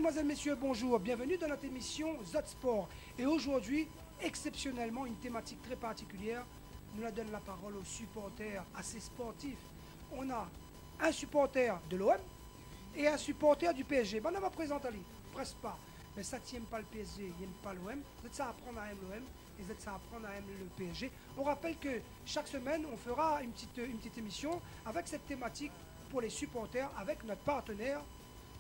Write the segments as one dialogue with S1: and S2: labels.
S1: mesdemoiselles, messieurs, bonjour. Bienvenue dans notre émission ZOT Sport. Et aujourd'hui, exceptionnellement, une thématique très particulière. Nous la donne la parole aux supporters, à ces sportifs. On a un supporter de l'OM et un supporter du PSG. Ben, on va présenter Ali, presque pas. Mais ça n'aime pas le PSG, il n'aime pas l'OM. Vous êtes ça à apprendre à aimer l'OM et vous êtes ça à apprendre à aimer le PSG. On rappelle que chaque semaine, on fera une petite émission avec cette thématique pour les supporters, avec notre partenaire,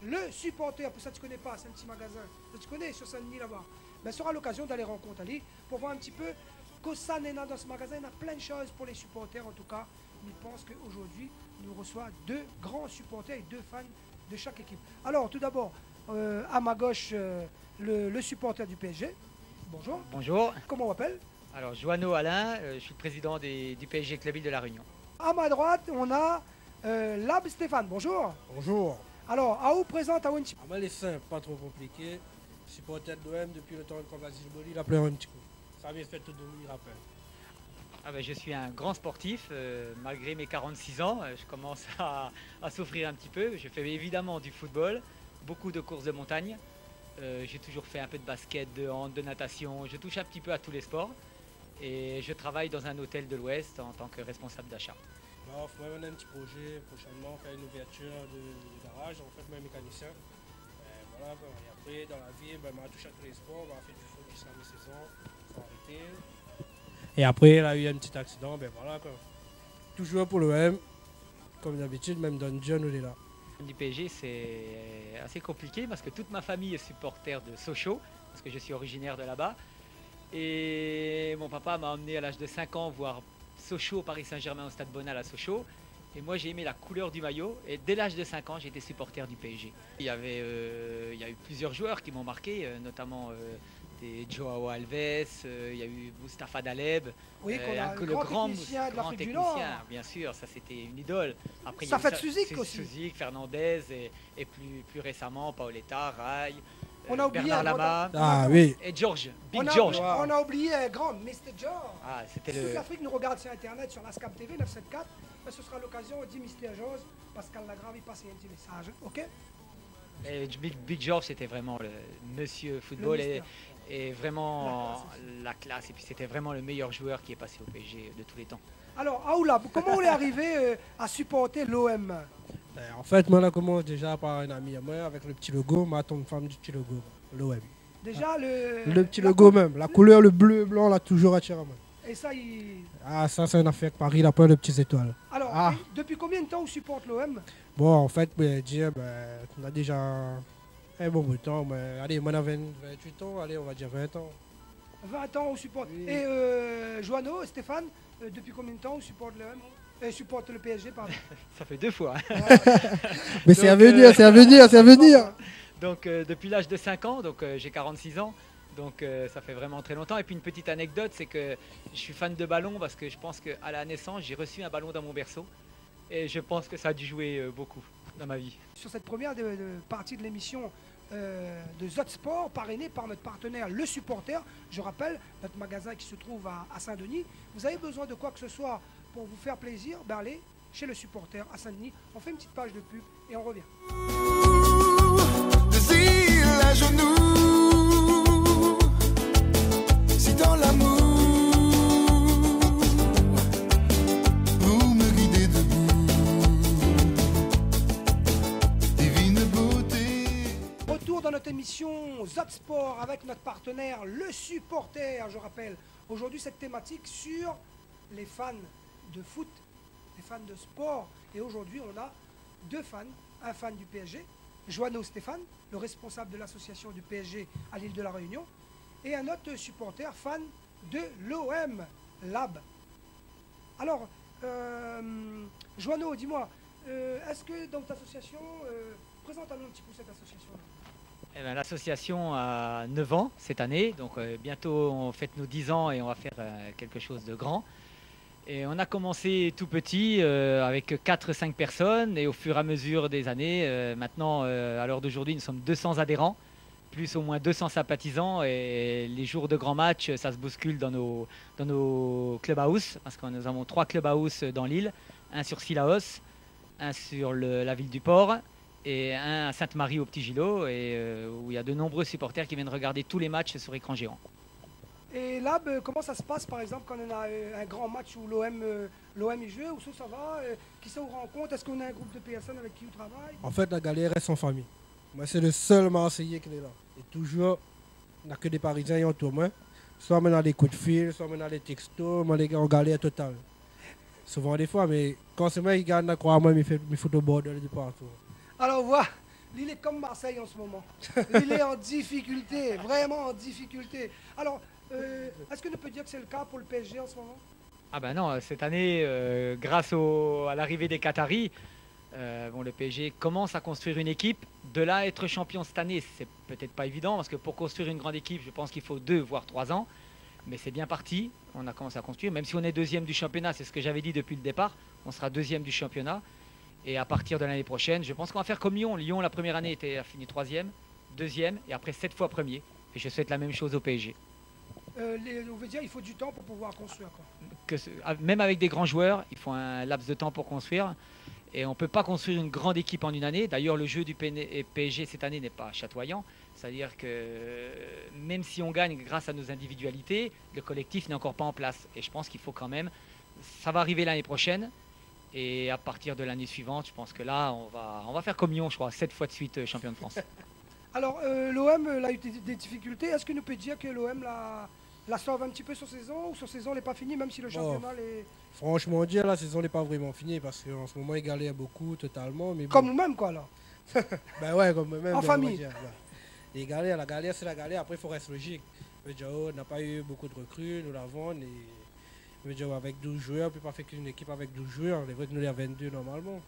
S1: le supporter. Pour ça, tu ne connais pas, c'est un petit magasin. Tu connais sur Saint-Denis là-bas. Ben, ça sera l'occasion d'aller rencontrer Ali pour voir un petit peu que ça n'est dans ce magasin. Il y a plein de choses pour les supporters en tout cas. Mais je pense qu'aujourd'hui, nous reçoit deux grands supporters et deux fans de chaque équipe. Alors, tout d'abord, à ma gauche, le supporter du PSG. Bonjour.
S2: Bonjour.
S1: Comment on m'appelle?
S2: Alors, Joanneau Alain, je suis le président du PSG Club Île de la Réunion.
S1: À ma droite, on a Lab Stéphane. Bonjour.
S3: Bonjour.
S1: Alors, à vous présente, à vous un petit peu.
S3: Moi, les simple, pas trop compliqué. Supporter de l'OM depuis le temps de Compagnie Boli, il a pleuré un petit coup. Ça vient faire tout de nous, il rappelle.
S2: Ah ben, je suis un grand sportif, malgré mes 46 ans, je commence à souffrir un petit peu. Je fais évidemment du football, beaucoup de courses de montagne. J'ai toujours fait un peu de basket, de hand, de natation. Je touche un petit peu à tous les sports. Et je travaille dans un hôtel de l'Ouest en tant que responsable d'achat.
S3: Bon, moi, on a un petit projet prochainement, faire une ouverture de garage. En fait, moi, mécanicien. Voilà, bon. Et après, dans la vie, on m'a touché à tous les sports. On a fait du foot jusqu'à mes 16 ans, faut arrêter. Et après, il a eu un petit accident, ben voilà quoi. Toujours pour l'OM, comme d'habitude, même Don John, on est là.
S2: Du PSG, c'est assez compliqué parce que toute ma famille est supporter de Sochaux, parce que je suis originaire de là-bas. Et mon papa m'a emmené à l'âge de 5 ans voir Sochaux, Paris Saint-Germain au Stade Bonal à Sochaux. Et moi, j'ai aimé la couleur du maillot. Et dès l'âge de 5 ans, j'ai été supporter du PSG. Il y a eu plusieurs joueurs qui m'ont marqué, notamment des Joao Alves, il y a eu Moustapha Daleb,
S1: Oui,
S2: le grand
S1: technicien de l'Afrique du
S2: technicien,
S1: Nord.
S2: bien sûr, ça c'était une idole. Après,
S1: Ça
S2: il y a eu
S1: fait Suzik aussi.
S2: Suzik, Fernandez et plus récemment Paoletta, Rai,
S1: On a oublié
S2: Bernard
S1: un
S2: Lama
S3: Ah oui.
S2: et George, Big
S1: on a,
S2: George.
S1: on a oublié un grand, Mr. George.
S2: Ah, c'était
S1: Toute
S2: le...
S1: l'Afrique nous regarde sur Internet, sur la SCAM TV 974. Ben, ce sera l'occasion, on dit Mr. George, Pascal Lagrave, il passe un petit message. OK?
S2: Et Big George, c'était vraiment le monsieur football et vraiment la classe. Et puis c'était vraiment le meilleur joueur qui est passé au PSG de tous les temps.
S1: Alors, Aoula, comment on est arrivé à supporter l'OM?
S3: En fait, moi, là, commence déjà par un ami à moi avec le petit logo. Ma tombe femme du petit logo, l'OM.
S1: Déjà,
S3: Le petit logo même, la couleur, le bleu et blanc, l'a toujours attiré à moi.
S1: Et ça, il...
S3: Ah, ça, c'est une affaire que Paris, il a plein de petites étoiles.
S1: Alors,
S3: Ah.
S1: depuis combien de temps on supporte l'OM?
S3: Bon, en fait, on a déjà un bon bout de temps. Allez, moi, on a 28 ans, allez, on va dire 20 ans.
S1: 20 ans on supporte.
S3: Oui.
S1: Et Joanneau, Stéphane, depuis combien de temps on supporte l'OM? Supporte le PSG, pardon.
S2: Ça fait 2 fois.
S3: Mais c'est à venir, c'est à venir, c'est à venir.
S2: Donc depuis l'âge de 5 ans, donc j'ai 46 ans. Donc ça fait vraiment très longtemps. Et puis une petite anecdote, c'est que je suis fan de ballon parce que je pense qu'à la naissance, j'ai reçu un ballon dans mon berceau. Et je pense que ça a dû jouer beaucoup dans ma vie.
S1: Sur cette première partie de l'émission de ZOT Sport, parrainée par notre partenaire Le Supporter, je rappelle, notre magasin qui se trouve à Saint-Denis. Vous avez besoin de quoi que ce soit pour vous faire plaisir, ben allez chez Le Supporter à Saint-Denis. On fait une petite page de pub et on revient.
S4: Des îles à genoux, si dans l'amour vous me guidez debout, divine beauté.
S1: Retour dans notre émission ZOT Sport avec notre partenaire Le Supporter, je rappelle. Aujourd'hui, cette thématique sur les fans de foot, les fans de sport. Et aujourd'hui, on a deux fans, un fan du PSG, Joanneau Stéphane, le responsable de l'association du PSG à l'île de la Réunion, et un autre supporter fan de l'OM, Lab. Alors, Joanneau, dis-moi, est-ce que dans ta association, présente-nous un petit peu cette association.
S2: Eh ben, l'association a 9 ans cette année, donc bientôt on fête nos 10 ans et on va faire quelque chose de grand. Et on a commencé tout petit avec 4-5 personnes et au fur et à mesure des années, maintenant à l'heure d'aujourd'hui nous sommes 200 adhérents, plus au moins 200 sympathisants et les jours de grands matchs ça se bouscule dans nos clubhouse parce que nous avons 3 clubhouse dans l'île, un sur Sillaos, un sur la ville du Port et un à Sainte-Marie au Petit Gillot, et où il y a de nombreux supporters qui viennent regarder tous les matchs sur écran géant.
S1: Et là, comment ça se passe, par exemple, quand on a un grand match où l'OM y joue, où ça va, qui ça vous rencontre? Est-ce qu'on a un groupe de personnes avec qui on travaille?
S3: En fait, la galère reste en famille. Moi, c'est le seul Marseillais qui est là. Et toujours, il n'y a que des Parisiens qui autour de moi. Soit maintenant des coups de fil, soit maintenant des textos, moi les gars en galère totale. Souvent des fois, mais quand c'est moi qui gagne, crois-moi, il me fout au bordel de partout.
S1: Alors, on voit, Lille est comme Marseille en ce moment. Lille est en difficulté, vraiment en difficulté. Alors, est-ce qu'on peut dire que c'est le cas pour le PSG en ce moment?
S2: Ah ben non, cette année, grâce à l'arrivée des Qataris, le PSG commence à construire une équipe. De là à être champion cette année, c'est peut-être pas évident, parce que pour construire une grande équipe, je pense qu'il faut 2 voire 3 ans. Mais c'est bien parti, on a commencé à construire. Même si on est deuxième du championnat, c'est ce que j'avais dit depuis le départ, on sera deuxième du championnat. Et à partir de l'année prochaine, je pense qu'on va faire comme Lyon. Lyon, la première année, a fini 3e, 2e, et après 7 fois premier. Et je souhaite la même chose au PSG.
S1: On veut dire qu'il faut du temps pour pouvoir construire, quoi.
S2: Même avec des grands joueurs, il faut un laps de temps pour construire. Et on ne peut pas construire une grande équipe en une année. D'ailleurs, le jeu du PSG cette année n'est pas chatoyant. C'est-à-dire que même si on gagne grâce à nos individualités, le collectif n'est encore pas en place. Et je pense qu'il faut quand même... Ça va arriver l'année prochaine. Et à partir de l'année suivante, je pense que là, on va faire comme Lyon, je crois, 7 fois de suite champion de France.
S1: Alors, l'OM a eu des difficultés. Est-ce qu'on peut dire que l'OM la sauve un petit peu sur saison, ou sur saison n'est pas finie, même si le championnat est...
S3: Franchement dire, la saison n'est pas vraiment finie, parce qu'en ce moment, il galère beaucoup, totalement. Mais bon.
S1: Comme nous-mêmes, quoi, là.
S3: Ben ouais, comme nous-mêmes.
S1: En famille.
S3: Dire, ouais. Les galères, la galère, c'est la galère. Après, il faut rester logique. On n'a pas eu beaucoup de recrues, nous l'avons. Avec 12 joueurs, on ne peut pas faire qu'une équipe avec 12 joueurs. Il est vrai que nous, les 22 normalement.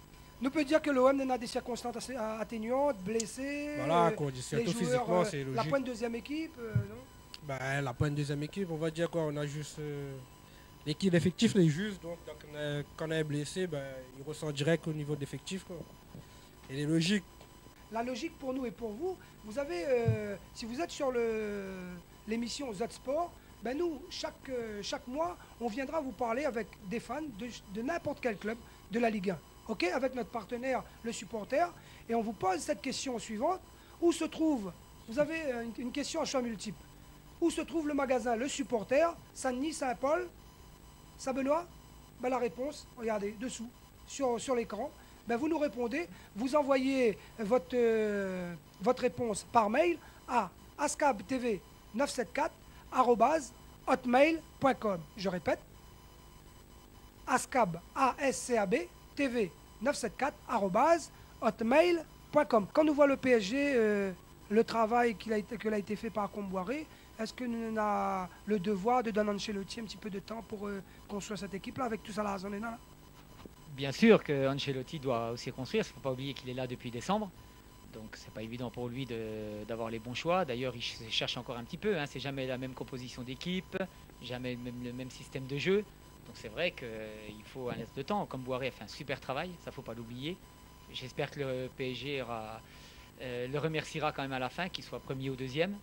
S1: Nous peut dire que l'OM a des circonstances assez atténuantes, blessés.
S3: Voilà, surtout physiquement, c'est logique.
S1: La pointe deuxième équipe, non?
S3: Ben, la pointe deuxième équipe, on va dire quoi, on a juste... l'équipe d'effectif est juste, donc quand on est blessé, ben, il ressent direct au niveau de l'effectif. Et les logiques.
S1: La logique pour nous et pour vous, vous avez, si vous êtes sur l'émission Zotsport, ben nous, chaque mois, on viendra vous parler avec des fans de n'importe quel club de la Ligue 1. Ok, avec notre partenaire, le supporter, et on vous pose cette question suivante. Où se trouve, vous avez une question à choix multiple. Où se trouve le magasin Le Supporter, Saint-Denis, Saint-Paul, Saint-Benoît? Ben, la réponse, regardez, dessous, sur l'écran. Ben, vous nous répondez, vous envoyez votre réponse par mail à ascabtv974@hotmail.com. Je répète, ascab, ASCAB, tv974@hotmail.com. Quand nous voit le PSG, le travail qui a été fait par Comboiré, est-ce que nous avons le devoir de donner à Ancelotti un petit peu de temps pour construire cette équipe-là avec tout ça là, là?
S2: Bien sûr que Ancelotti doit aussi construire, il ne faut pas oublier qu'il est là depuis décembre. Donc c'est pas évident pour lui d'avoir les bons choix. D'ailleurs, il cherche encore un petit peu, hein. C'est jamais la même composition d'équipe, jamais le même système de jeu. Donc c'est vrai qu'il faut un laps de temps. Comme Boiré a fait un super travail, ça ne faut pas l'oublier. J'espère que le PSG le remerciera quand même à la fin, qu'il soit premier ou deuxième.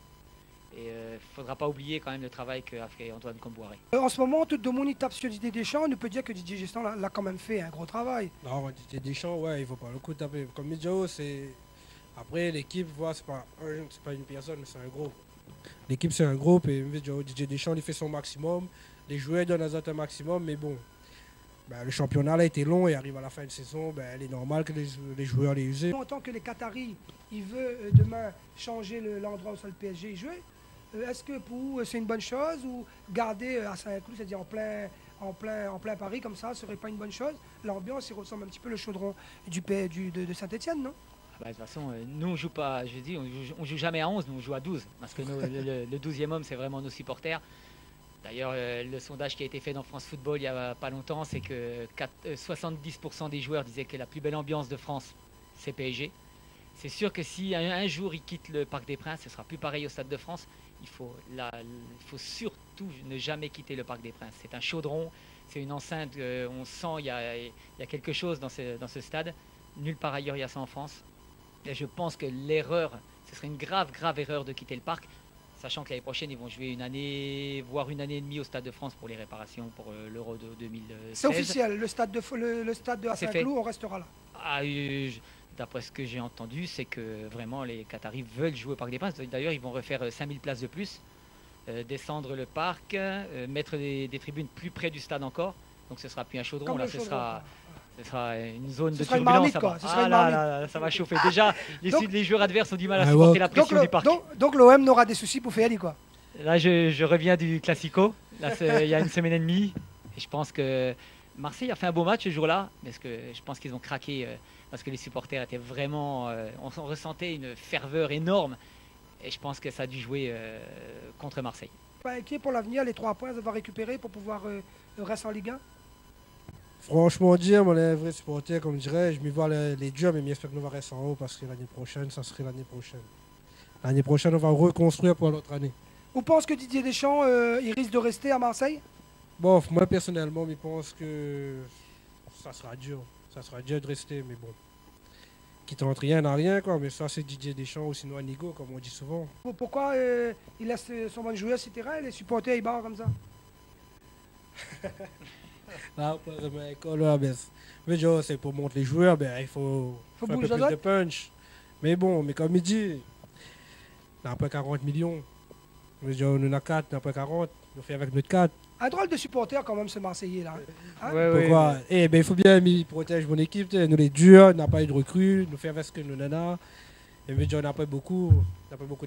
S2: Et il ne faudra pas oublier quand même le travail qu'a fait Antoine Kombouaré.
S1: En ce moment, tout le monde y tape sur Didier Deschamps. On peut dire que Didier Deschamps l'a quand même fait un gros travail.
S3: Non, Didier Deschamps, ouais, il ne faut pas le coup taper. Comme Midjao, c'est... Après, l'équipe, c'est pas une personne, mais c'est un groupe. L'équipe, c'est un groupe, et Didier Deschamps, il fait son maximum. Les joueurs donnent un maximum, mais bon, le championnat a été long et arrive à la fin de saison, il est normal que les joueurs les usent.
S1: En tant que les Qataris, ils veulent demain changer l'endroit où le PSG jouait, est-ce que pour vous c'est une bonne chose, ou garder à Saint-Cloud, c'est-à-dire en plein Paris comme ça, serait pas une bonne chose? L'ambiance, il ressemble un petit peu le chaudron de Saint-Etienne, non?
S2: De toute façon, nous on joue pas, je dis, on joue jamais à 11, nous on joue à 12, parce que le 12e homme, c'est vraiment nos supporters. D'ailleurs, le sondage qui a été fait dans France Football il n'y a pas longtemps, c'est que 70% des joueurs disaient que la plus belle ambiance de France, c'est PSG. C'est sûr que si un jour ils quittent le Parc des Princes, ce sera plus pareil au Stade de France. Il faut surtout ne jamais quitter le Parc des Princes. C'est un chaudron, c'est une enceinte, on sent il y a quelque chose dans ce stade. Nulle part ailleurs il y a ça en France. Et je pense que ce serait une grave erreur de quitter le parc, sachant que l'année prochaine, ils vont jouer une année, voire une année et demie au Stade de France pour les réparations pour l'Euro de 2016.
S1: C'est officiel, le stade de Saint-Cloud, on restera là.
S2: Ah, d'après ce que j'ai entendu, c'est que vraiment les Qataris veulent jouer au Parc des Princes. D'ailleurs, ils vont refaire 5000 places de plus, descendre le parc, mettre des tribunes plus près du stade encore. Donc ce sera plus un chaudron,
S1: Comme
S2: là
S1: le
S2: ce
S1: chaudron,
S2: sera une zone
S1: Ce
S2: de
S1: sera une
S2: turbulence.
S1: marmite, quoi. Ce sera
S2: Ah
S1: une
S2: là,
S1: marmite.
S2: là, ça va chauffer. Déjà,
S1: Donc-
S2: les joueurs adverses ont du mal à
S5: Ah
S2: supporter
S5: ouais.
S2: la
S1: Donc,
S2: pression du parc.
S1: donc l'OM n'aura des soucis pour Féali, quoi.
S2: Là, je reviens du Classico. Là, il y a une semaine et demie. Et je pense que Marseille a fait un beau match ce jour-là. Parce que je pense qu'ils ont craqué. Parce que les supporters étaient vraiment. On ressentait une ferveur énorme. Et je pense que ça a dû jouer contre Marseille.
S1: Pas inquiet pour l'avenir, les 3 points, ça va récupérer pour pouvoir rester en Ligue 1.
S5: Franchement dire, moi les vrais supporters, comme je dirais, je m'y vois les durs, mais j'espère que nous allons rester en haut parce que l'année prochaine, ça serait l'année prochaine. L'année prochaine, on va reconstruire pour l'autre année.
S1: Vous pensez que Didier Deschamps, il risque de rester à Marseille?
S5: Bon, moi personnellement, je pense que ça sera dur. Ça sera dur de rester, mais bon. Qui tente rien n'a rien, quoi. Mais ça, c'est Didier Deschamps ou sinon Anigo, comme on dit souvent.
S1: Pourquoi il laisse son bon joueur, etc. et les supporters, ils barrent comme ça?
S5: Là, mais quand là, ben, mais genre, c'est pour montrer les joueurs, ben, il faut
S1: Faut
S5: faire un peu
S1: bouger
S5: plus
S1: la
S5: de punch. Mais bon, mais comme il dit, on a après 40 millions. Mais genre, on en a 4, on a après 40, on fait avec notre 4.
S1: Un drôle de supporter quand même, ce Marseillais là. Hein?
S2: Ouais,
S5: Pourquoi Eh ben, il faut bien, il protège mon équipe, tu sais, nous les durs, on n'a pas eu de recrues, nous fait avec ce que nous en a. Et mais genre, on n'a pas beaucoup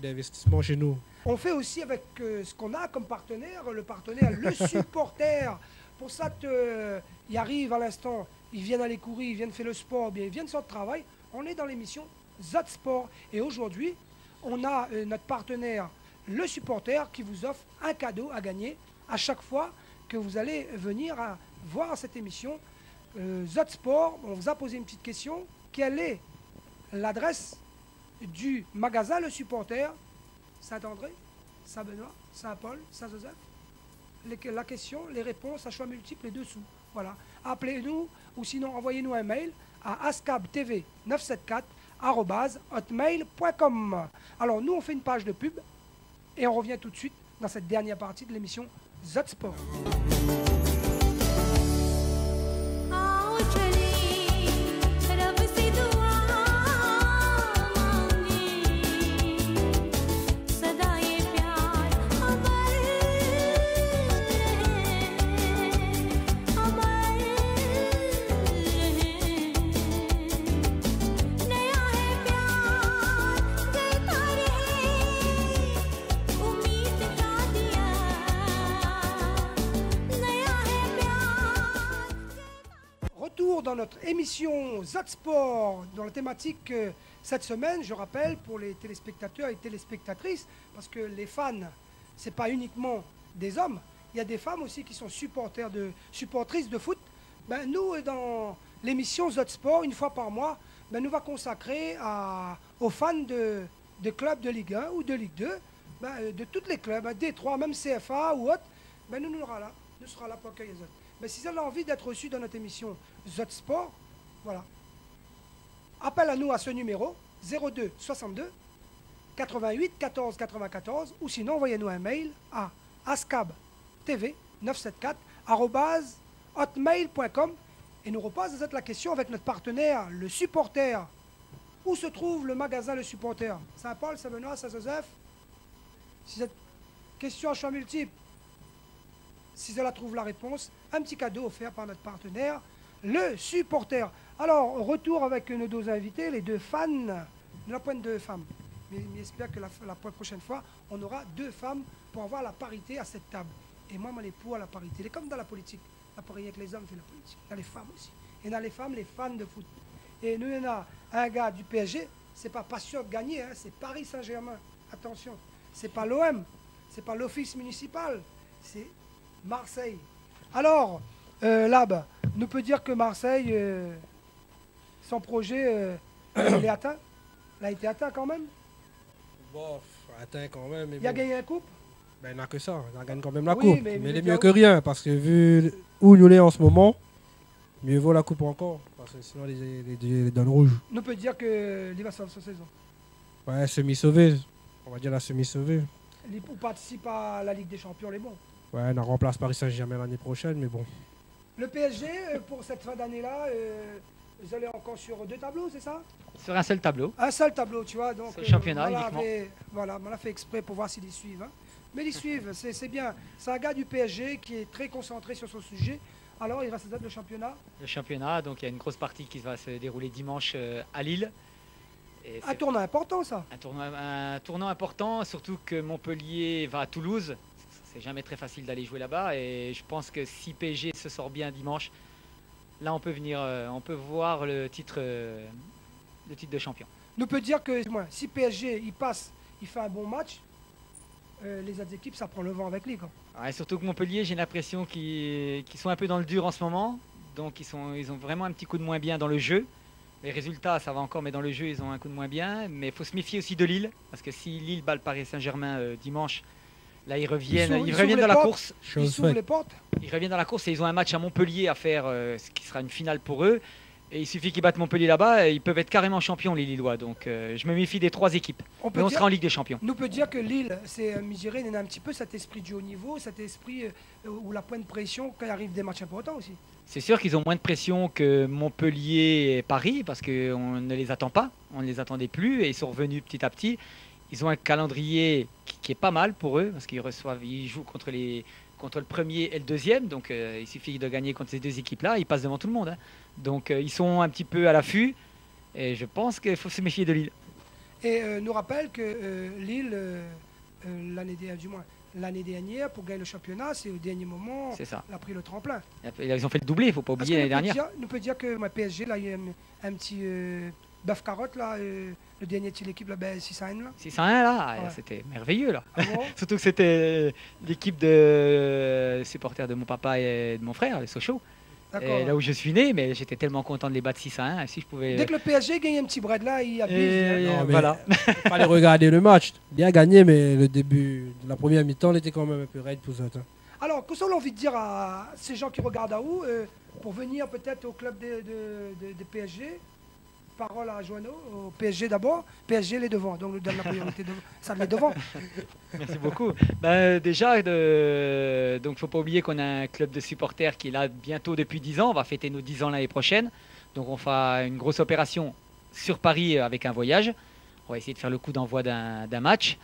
S5: d'investissement chez nous.
S1: On fait aussi avec ce qu'on a comme partenaire, le partenaire, le supporter. Pour ça, il arrive à l'instant, ils viennent aller courir, ils viennent faire le sport, bien, ils viennent sur le travail. On est dans l'émission Zot Sport. Et aujourd'hui, on a notre partenaire, le supporter, qui vous offre un cadeau à gagner à chaque fois que vous allez venir voir cette émission Zot Sport. On vous a posé une petite question. Quelle est l'adresse du magasin Le Supporter? Saint-André, Saint-Benoît, Saint-Paul, Saint-Joseph? La question, les réponses à choix multiples et dessous. Voilà. Appelez-nous ou sinon envoyez-nous un mail à ascabtv974@hotmail.com. Alors nous, on fait une page de pub et on revient tout de suite dans cette dernière partie de l'émission Zot Sport.
S6: आओ चली रब से दुआ मांगे सदा ये प्यार अमर रहे नया है प्यार देता रहे उम्मीद का दिया नया है प्यार
S1: Retour dans notre émission Zot Sport, dans la thématique cette semaine, je rappelle, pour les téléspectateurs et téléspectatrices, parce que les fans, c'est pas uniquement des hommes, il y a des femmes aussi qui sont supportrices de foot. Ben, nous, dans l'émission Zot Sport, une fois par mois, ben, nous va consacrer aux fans de clubs de Ligue 1 ou de Ligue 2, ben, de tous les clubs, D3, même CFA ou autre, ben, nous serons là. Nous serons là pour accueillir les autres. Mais si vous avez envie d'être reçu dans notre émission Zot Sport, voilà. Appelle à nous à ce numéro 02 62 88 14 94 ou sinon envoyez-nous un mail à ascabtv974@hotmail.com et nous repose la question avec notre partenaire, le supporter. Où se trouve le magasin Le Supporter? Saint-Paul, Saint-Benoît, Saint-Joseph? Si cette question à choix multiple, si cela trouve la réponse, un petit cadeau offert par notre partenaire, le supporter. Alors, retour avec nos deux invités, les deux fans. Nous n'avons point de deux femmes. Mais j'espère que la prochaine fois, on aura deux femmes pour avoir la parité à cette table. Et moi, on est pour la parité. C'est comme dans la politique. La parité avec les hommes fait la politique. Il y a les femmes aussi. Et dans les femmes, les fans de foot. Et nous, il y en a un gars du PSG, c'est pas sûr de gagner, hein, c'est Paris Saint-Germain. Attention, c'est pas l'OM, c'est pas l'office municipal, c'est Marseille. Alors, Lab, nous peut dire que Marseille, son projet, il est atteint. Il a été atteint quand même.
S5: Bon, atteint quand même. Mais
S1: Il a
S5: bon.
S1: gagné la coupe.
S5: Ben, il n'a que ça, il gagne quand même la
S1: Oui,
S5: coupe.
S1: mais
S5: Mais il est
S1: bien-
S5: mieux que rien, parce que vu où nous l'est en ce moment, mieux vaut la coupe encore. Parce que sinon, les donnes rouges.
S1: Nous peut dire qu'il va sauver sa saison.
S5: Ouais, semi-sauvé. On va dire la semi-sauvée.
S1: Il participe à la Ligue des Champions, les bons.
S5: Ouais, on remplace Paris Saint-Germain l'année prochaine, mais bon.
S1: Le PSG, pour cette fin d'année-là, Vous allez encore sur 2 tableaux, c'est ça?
S2: Sur un seul tableau.
S1: Un seul tableau, tu vois. Donc,
S2: C'est le championnat
S1: voilà,
S2: uniquement.
S1: voilà, on l'a fait exprès pour voir s'ils les suivent. Hein. Mais ils suivent, c'est bien. C'est un gars du PSG qui est très concentré sur son sujet. Alors, il reste le championnat.
S2: Le championnat, donc il y a une grosse partie qui va se dérouler dimanche à Lille. Et
S1: Un
S2: c'est
S1: tournoi important, ça.
S2: un tournoi important, surtout que Montpellier va à Toulouse. C'est jamais très facile d'aller jouer là-bas. Et je pense que si PSG se sort bien dimanche, là on peut venir, on peut voir le titre de champion.
S1: Nous peut dire que si PSG il passe, il fait un bon match, les autres équipes, ça prend le vent avec lui. Quoi.
S2: Ouais, surtout que Montpellier, j'ai l'impression qu'ils sont un peu dans le dur en ce moment. Donc ils ont vraiment un petit coup de moins bien dans le jeu. Les résultats, ça va encore, mais dans le jeu, ils ont un coup de moins bien. Mais il faut se méfier aussi de Lille. Parce que si Lille bat le Paris Saint-Germain dimanche, là ils reviennent dans la course.
S1: Ils
S5: Chose
S1: s'ouvrent
S5: faite.
S1: les portes.
S2: Ils reviennent dans la course et ils ont un match à Montpellier à faire, ce qui sera une finale pour eux. Et il suffit qu'ils battent Montpellier là-bas, et ils peuvent être carrément champions, les Lillois. Donc je me méfie des 3 équipes.
S1: On
S2: Mais
S1: peut
S2: on
S1: dire,
S2: sera en Ligue des Champions.
S1: nous peut dire que Lille, c'est mesuré, il y a un petit peu cet esprit du haut niveau, cet esprit où la pointe de pression quand il arrive des matchs importants aussi.
S2: C'est sûr qu'ils ont moins de pression que Montpellier et Paris, parce qu'on ne les attend pas, on ne les attendait plus, et ils sont revenus petit à petit. Ils ont un calendrier qui est pas mal pour eux, parce ils jouent contre le premier et le deuxième, donc il suffit de gagner contre ces 2 équipes-là, ils passent devant tout le monde. Hein. Donc ils sont un petit peu à l'affût, et je pense qu'il faut se méfier de Lille.
S1: Et nous rappelle que Lille, l'année dernière, pour gagner le championnat, c'est au dernier moment,
S2: C'est ça.
S1: elle a pris le tremplin.
S2: Ils ont fait le doublé, il ne faut pas
S1: Parce
S2: oublier
S1: que
S2: l'année dernière.
S1: nous peut dire que PSG, là, il y a un petit bœuf carotte, là, le dernier de l'équipe, là, 6-1, là.
S2: 6-1 là,
S1: Ouais.
S2: c'était merveilleux là.
S1: Ah bon
S2: Surtout que c'était l'équipe de supporters de mon papa et de mon frère, les Sochaux.
S1: D'accord.
S2: Et là où je suis né, mais j'étais tellement content de les battre 6-1. Si je pouvais.
S1: Dès que le PSG gagne un petit bread, là, il abuse.
S2: Et
S5: Non, mais-
S2: voilà.
S5: Il fallait regarder le match. Bien gagné, mais le début de la première mi-temps, on était quand même un peu raide pour ça. Hein.
S1: Alors, qu'est-ce qu'on a envie de dire à ces gens qui regardent à où pour venir peut-être au club de PSG? Parole à Joanneau, au PSG d'abord. PSG les devant, donc nous donne la priorité. Ça les devant.
S2: Merci beaucoup. Déjà, donc faut pas oublier qu'on a un club de supporters qui est là bientôt depuis 10 ans. On va fêter nos 10 ans l'année prochaine. Donc on fera une grosse opération sur Paris avec un voyage. On va essayer de faire le coup d'envoi d'un match.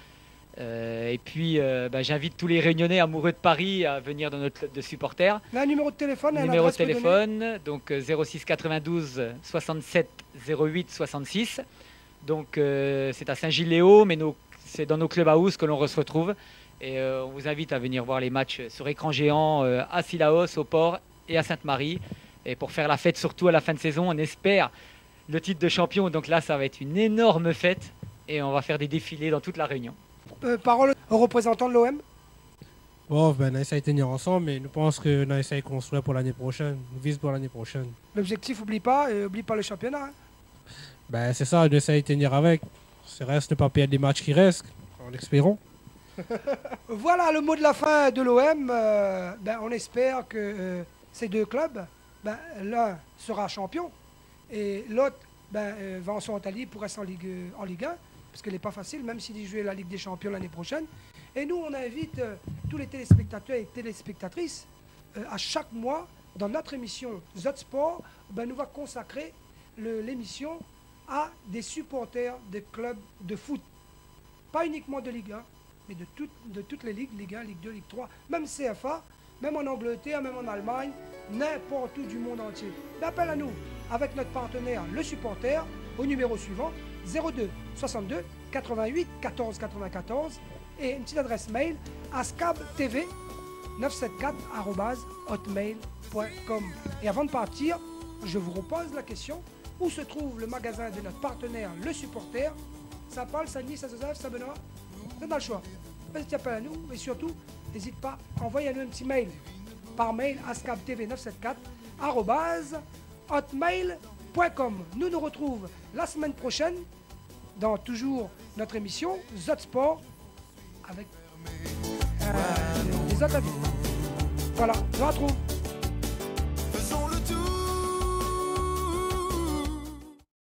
S2: Et puis j'invite tous les Réunionnais amoureux de Paris à venir dans notre club de supporters.
S1: Là, un numéro de téléphone. un
S2: Numéro de
S1: adresse peut donner.
S2: téléphone, donc 06 92 67 08 66. Donc c'est à Saint-Gilles-Léo, mais c'est dans nos clubs house que l'on se retrouve. Et on vous invite à venir voir les matchs sur écran géant à Sillaos, au Port et à Sainte-Marie. Et pour faire la fête, surtout à la fin de saison, on espère le titre de champion. Donc là, ça va être une énorme fête et on va faire des défilés dans toute la Réunion.
S1: Parole au représentant de l'OM.
S5: Bon, on a essayé de tenir ensemble, mais nous pensons qu'on a essayé de construire pour l'année prochaine. On vise pour l'année prochaine.
S1: L'objectif, oublie pas le championnat. Hein.
S5: C'est ça, on essaye de tenir avec. C'est reste ne pas perdre les matchs qui restent, en espérant.
S1: Voilà le mot de la fin de l'OM. On espère que ces 2 clubs, l'un sera champion et l'autre va en Italie pour rester en Ligue 1, parce qu'elle n'est pas facile, même s'il joue la Ligue des Champions l'année prochaine. Et nous, on invite tous les téléspectateurs et téléspectatrices à chaque mois, dans notre émission Zot Sport, nous va consacrer l'émission à des supporters des clubs de foot. Pas uniquement de Ligue 1, mais de toutes les ligues, Ligue 1, Ligue 2, Ligue 3, même CFA, même en Angleterre, même en Allemagne, n'importe où du monde entier. Appelle à nous avec notre partenaire Le Supporter au numéro suivant 02 62 88 14 94 et une petite adresse mail ascabtv 974@hotmail.com. Et avant de partir, je vous repose la question: où se trouve le magasin de notre partenaire Le Supporter? Ça parle, ça Nice, ça Joseph, ça Benoît? Vous avez le choix. Faites appel à nous et surtout, n'hésite pas, envoyez-nous un petit mail par mail ascabtv974@hotmail.com. Nous nous retrouvons la semaine prochaine dans toujours notre émission Zot Sport avec des autres avis. Voilà, je vous retrouve.